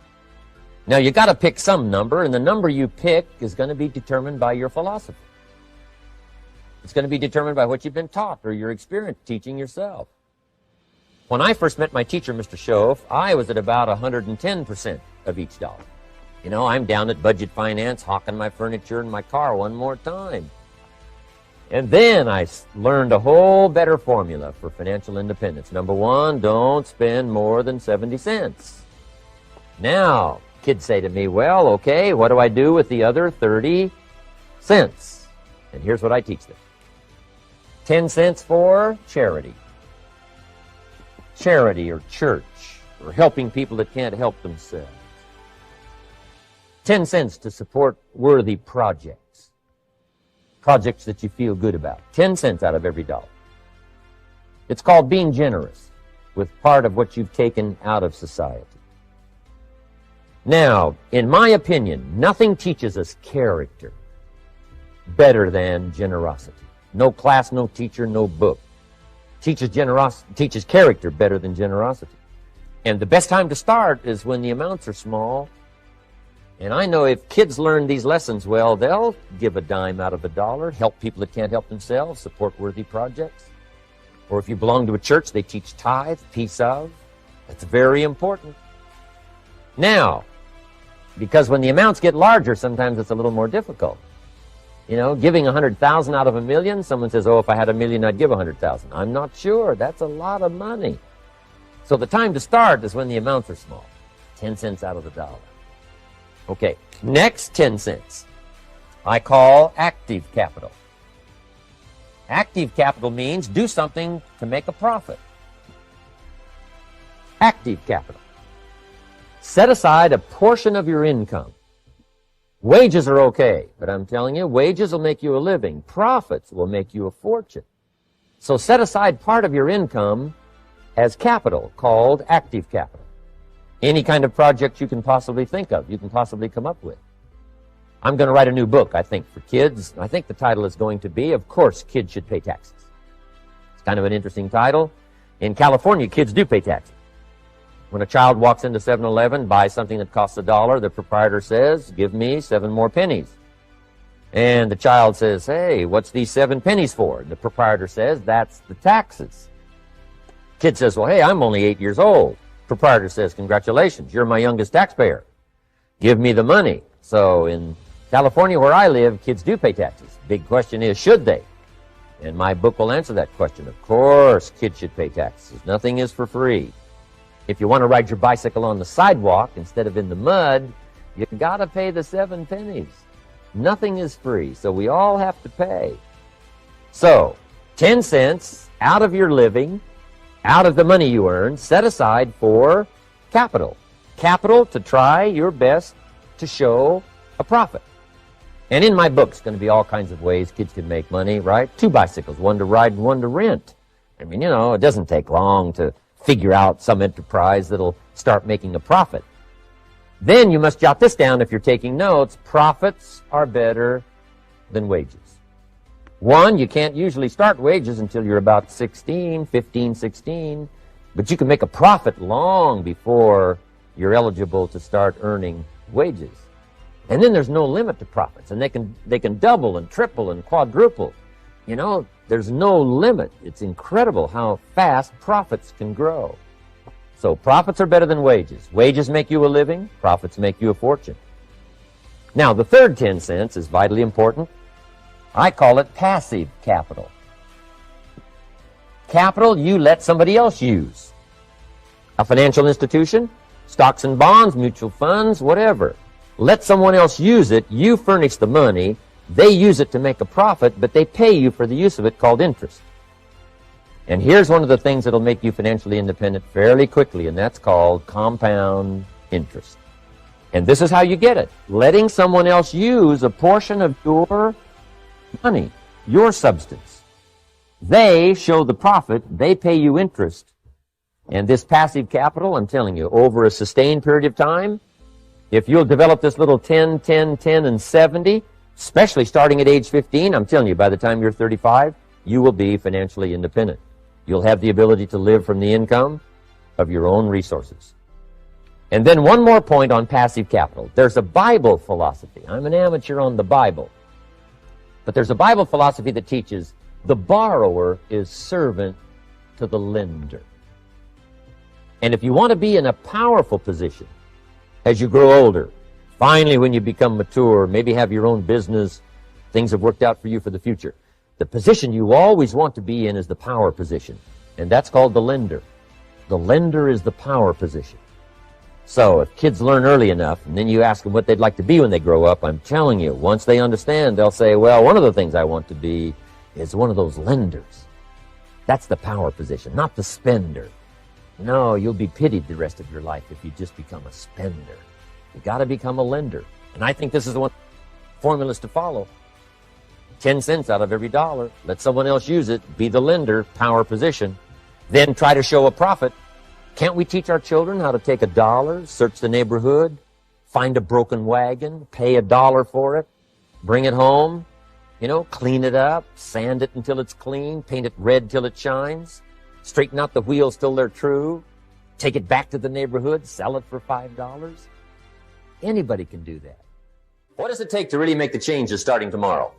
B: Now, you got to pick some number, and the number you pick is going to be determined by your philosophy. It's going to be determined by what you've been taught or your experience teaching yourself. When I first met my teacher, Mr. Schoaf, I was at about 110% of each dollar. I'm down at budget finance, hawking my furniture and my car one more time. And then I learned a whole better formula for financial independence. Number one, don't spend more than 70 cents. Now, kids say to me, well, okay, what do I do with the other 30 cents? And here's what I teach them. 10 cents for charity. Charity or church or helping people that can't help themselves. 10 cents to support worthy projects. Projects that you feel good about. 10 cents out of every dollar. It's called being generous with part of what you've taken out of society. Now, in my opinion, nothing teaches us character better than generosity. No class, no teacher, no book teaches character better than generosity. And the best time to start is when the amounts are small. And I know if kids learn these lessons well, they'll give a dime out of a dollar, help people that can't help themselves, support worthy projects. Or if you belong to a church, they teach tithe, piece of. That's very important. Now, because when the amounts get larger, sometimes it's a little more difficult. You know, giving 100,000 out of a million, someone says, oh, if I had a million, I'd give 100,000. I'm not sure. That's a lot of money. So the time to start is when the amounts are small. 10 cents out of the dollar. Okay, next 10 cents I call active capital. Active capital means do something to make a profit. Active capital. Set aside a portion of your income. Wages are okay, but I'm telling you, wages will make you a living. Profits will make you a fortune. So set aside part of your income as capital, called active capital. Any kind of project you can possibly think of, you can possibly come up with. I'm going to write a new book, I think, for kids. I think the title is going to be, Of Course, Kids Should Pay Taxes. It's kind of an interesting title. In California, kids do pay taxes. When a child walks into 7-Eleven, buys something that costs $1, the proprietor says, give me 7 more pennies. And the child says, hey, what's these 7 pennies for? The proprietor says, that's the taxes. Kid says, well, hey, I'm only 8 years old. Proprietor says, congratulations, you're my youngest taxpayer. Give me the money. So in California, where I live, kids do pay taxes. Big question is, should they? And my book will answer that question. Of course, kids should pay taxes. Nothing is for free. If you want to ride your bicycle on the sidewalk instead of in the mud, you got to pay the 7 pennies. Nothing is free, so we all have to pay. So, 10 cents out of your living, out of the money you earn, set aside for capital. Capital to try your best to show a profit. And in my book, it's going to be all kinds of ways kids can make money, right? 2 bicycles, one to ride and one to rent. I mean, you know, it doesn't take long to figure out some enterprise that'll start making a profit. Then you must jot this down if you're taking notes. Profits are better than wages. 1, you can't usually start wages until you're about 16, 15, 16, but you can make a profit long before you're eligible to start earning wages. And then there's no limit to profits, and they can double and triple and quadruple. You know, there's no limit. It's incredible how fast profits can grow. So profits are better than wages. Wages make you a living. Profits make you a fortune. Now, the third 10 cents is vitally important. I call it passive capital. Capital you let somebody else use. A financial institution, stocks and bonds, mutual funds, whatever. Let someone else use it. You furnish the money. They use it to make a profit, but they pay you for the use of it, called interest. And here's one of the things that'll make you financially independent fairly quickly, and that's called compound interest. And this is how you get it. Letting someone else use a portion of your money, your substance. They show the profit, they pay you interest. And this passive capital, I'm telling you, over a sustained period of time, if you'll develop this little 10, 10, 10, and 70, especially starting at age 15, I'm telling you, by the time you're 35, you will be financially independent. You'll have the ability to live from the income of your own resources. And then one more point on passive capital. There's a Bible philosophy. I'm an amateur on the Bible. But there's a Bible philosophy that teaches the borrower is servant to the lender. And if you want to be in a powerful position as you grow older, finally when you become mature, maybe have your own business, things have worked out for you for the future, the position you always want to be in is the power position. And that's called the lender. The lender is the power position. So if kids learn early enough, and then you ask them what they'd like to be when they grow up, I'm telling you, once they understand, they'll say, well, one of the things I want to be is one of those lenders. That's the power position, not the spender. No, you'll be pitied the rest of your life if you just become a spender. You got to become a lender. And I think this is the one formulas to follow. 10 cents out of every dollar. Let someone else use it. Be the lender, power position. Then try to show a profit. Can't we teach our children how to take $1, search the neighborhood, find a broken wagon, pay $1 for it, bring it home, clean it up, sand it until it's clean, paint it red till it shines, straighten out the wheels till they're true, take it back to the neighborhood, sell it for $5. Anybody can do that.
A: What does it take to really make the changes starting tomorrow?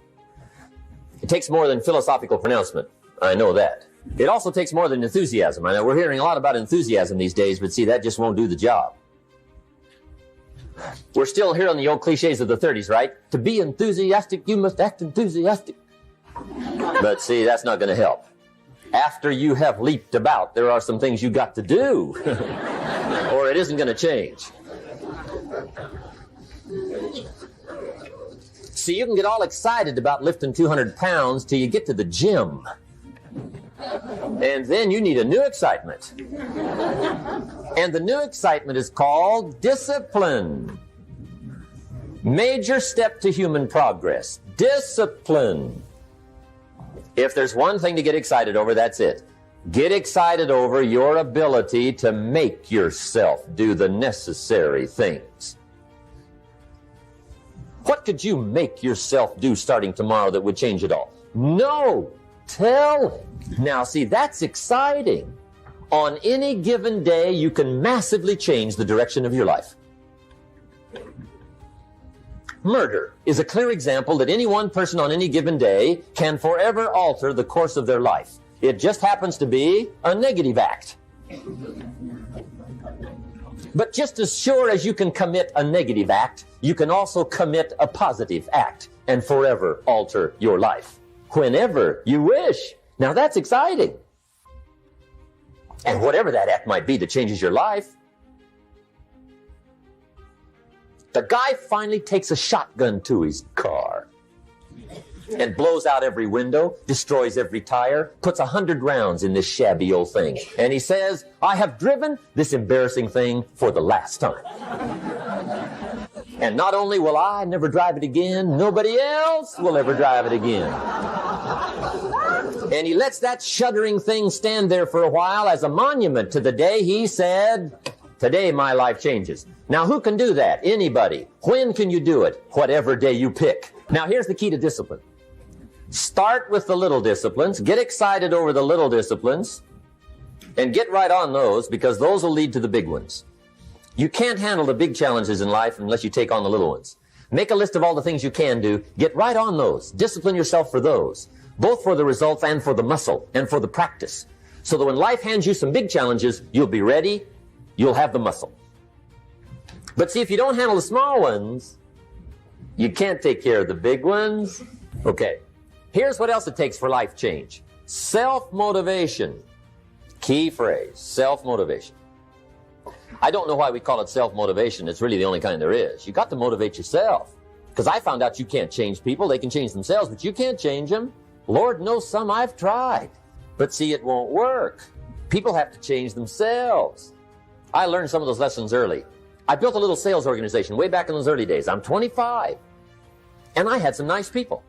A: It takes more than philosophical pronouncement. I know that. It also takes more than enthusiasm. I know we're hearing a lot about enthusiasm these days, but see, that just won't do the job. We're still hearing the old cliches of the 30s, right? To be enthusiastic, you must act enthusiastic. But see, that's not going to help. After you have leaped about, there are some things you got to do, or it isn't going to change. See, you can get all excited about lifting 200 pounds till you get to the gym. And then you need a new excitement. And the new excitement is called discipline. Major step to human progress. Discipline. If there's one thing to get excited over, that's it. Get excited over your ability to make yourself do the necessary things. What could you make yourself do starting tomorrow that would change it all? No. Tell him. Now, see, that's exciting. On any given day, you can massively change the direction of your life. Murder is a clear example that any one person on any given day can forever alter the course of their life. It just happens to be a negative act. But just as sure as you can commit a negative act, you can also commit a positive act and forever alter your life. Whenever you wish. Now that's exciting. And whatever that act might be that changes your life. The guy finally takes a shotgun to his car and blows out every window, destroys every tire, puts 100 rounds in this shabby old thing. And he says, I have driven this embarrassing thing for the last time. And not only will I never drive it again, nobody else will ever drive it again. And he lets that shuddering thing stand there for a while as a monument to the day he said, today my life changes. Now who can do that? Anybody. When can you do it? Whatever day you pick. Now here's the key to discipline. Start with the little disciplines, get excited over the little disciplines, and get right on those because those will lead to the big ones. You can't handle the big challenges in life unless you take on the little ones. Make a list of all the things you can do, get right on those, discipline yourself for those, both for the results and for the muscle and for the practice. So that when life hands you some big challenges, you'll be ready, you'll have the muscle. But see, if you don't handle the small ones, you can't take care of the big ones. Okay. Here's what else it takes for life change. Self-motivation. Key phrase, self-motivation. I don't know why we call it self-motivation. It's really the only kind there is. You got to motivate yourself. Because I found out you can't change people. They can change themselves, but you can't change them. Lord knows some I've tried. But see, it won't work. People have to change themselves. I learned some of those lessons early. I built a little sales organization way back in those early days. I'm 25. And I had some nice people.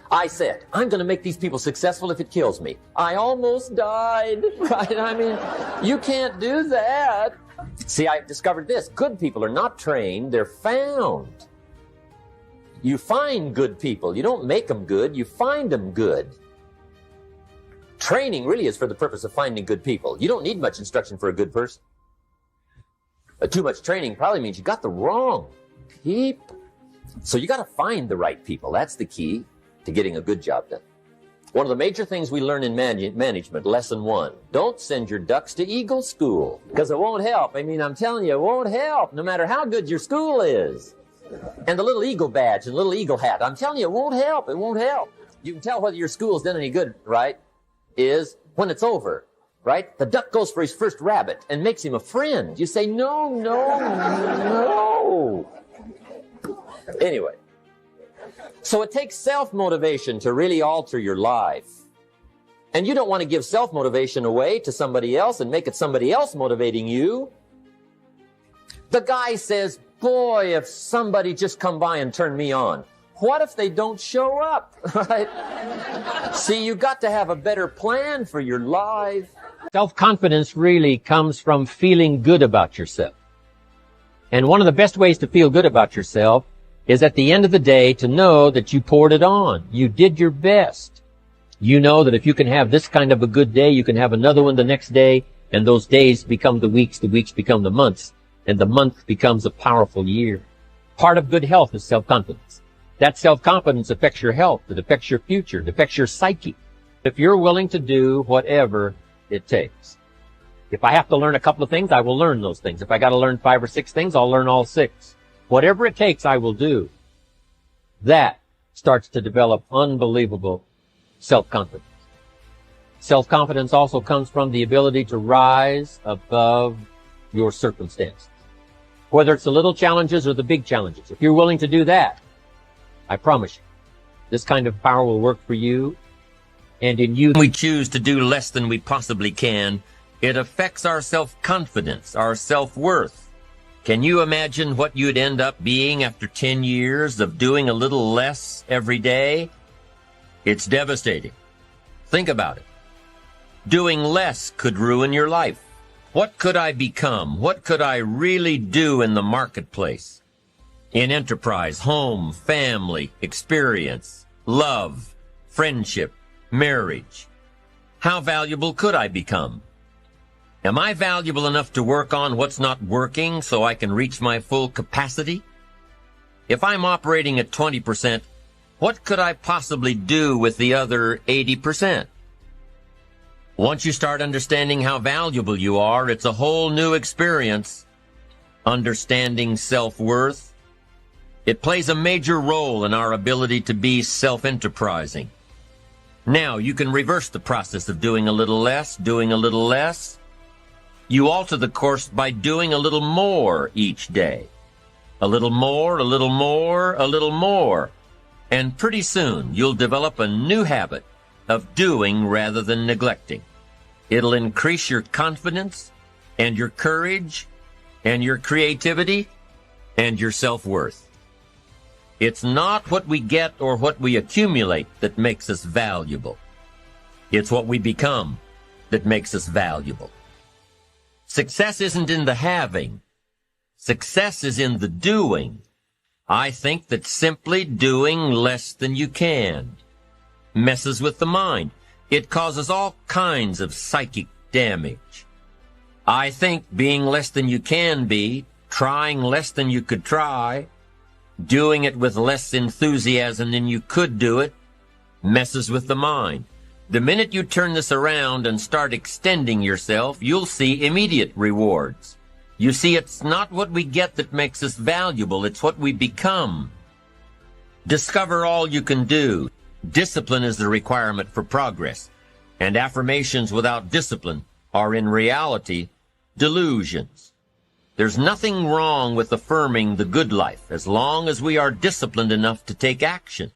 A: I said, I'm going to make these people successful if it kills me. I almost died, right? I mean, you can't do that. See, I discovered this. Good people are not trained, they're found. You find good people. You don't make them good, you find them good. Training really is for the purpose of finding good people. You don't need much instruction for a good person. Too much training probably means you got the wrong people. So you got to find the right people. That's the key to getting a good job done. One of the major things we learn in management, lesson 1, don't send your ducks to Eagle School because it won't help. I mean, I'm telling you, it won't help no matter how good your school is. And the little eagle badge and little eagle hat, I'm telling you, it won't help. It won't help. You can tell whether your school's done any good, right, is when it's over, right? The duck goes for his first rabbit and makes him a friend. You say, no, no, no. Anyway. So it takes self-motivation to really alter your life. And you don't want to give self-motivation away to somebody else and make it somebody else motivating you. The guy says, boy, if somebody just come by and turn me on. What if they don't show up, right? See, you got to have a better plan for your life.
B: Self-confidence really comes from feeling good about yourself. And one of the best ways to feel good about yourself is at the end of the day to know that you poured it on. You did your best. You know that if you can have this kind of a good day, you can have another one the next day, and those days become the weeks become the months, and the month becomes a powerful year. Part of good health is self-confidence. That self-confidence affects your health, it affects your future, it affects your psyche. If you're willing to do whatever it takes. If I have to learn a couple of things, I will learn those things. If I got to learn 5 or 6 things, I'll learn all 6. Whatever it takes, I will do. That starts to develop unbelievable self-confidence. Self-confidence also comes from the ability to rise above your circumstances. Whether it's the little challenges or the big challenges. If you're willing to do that, I promise you, this kind of power will work for you. And in you, we choose to do less than we possibly can. It affects our self-confidence, our self-worth. Can you imagine what you'd end up being after 10 years of doing a little less every day? It's devastating. Think about it. Doing less could ruin your life. What could I become? What could I really do in the marketplace? In enterprise, home, family, experience, love, friendship, marriage. How valuable could I become? Am I valuable enough to work on what's not working so I can reach my full capacity? If I'm operating at 20%, what could I possibly do with the other 80%? Once you start understanding how valuable you are, it's a whole new experience. Understanding self-worth. It plays a major role in our ability to be self-enterprising. Now, you can reverse the process of doing a little less, doing a little less. You alter the course by doing a little more each day. A little more, a little more, a little more. And pretty soon, you'll develop a new habit of doing rather than neglecting. It'll increase your confidence and your courage and your creativity and your self-worth. It's not what we get or what we accumulate that makes us valuable. It's what we become that makes us valuable. Success isn't in the having. Success is in the doing. I think that simply doing less than you can messes with the mind. It causes all kinds of psychic damage. I think being less than you can be, trying less than you could try, doing it with less enthusiasm than you could do it, messes with the mind. The minute you turn this around and start extending yourself, you'll see immediate rewards. You see, it's not what we get that makes us valuable, it's what we become. Discover all you can do. Discipline is the requirement for progress, and affirmations without discipline are in reality delusions. There's nothing wrong with affirming the good life as long as we are disciplined enough to take action.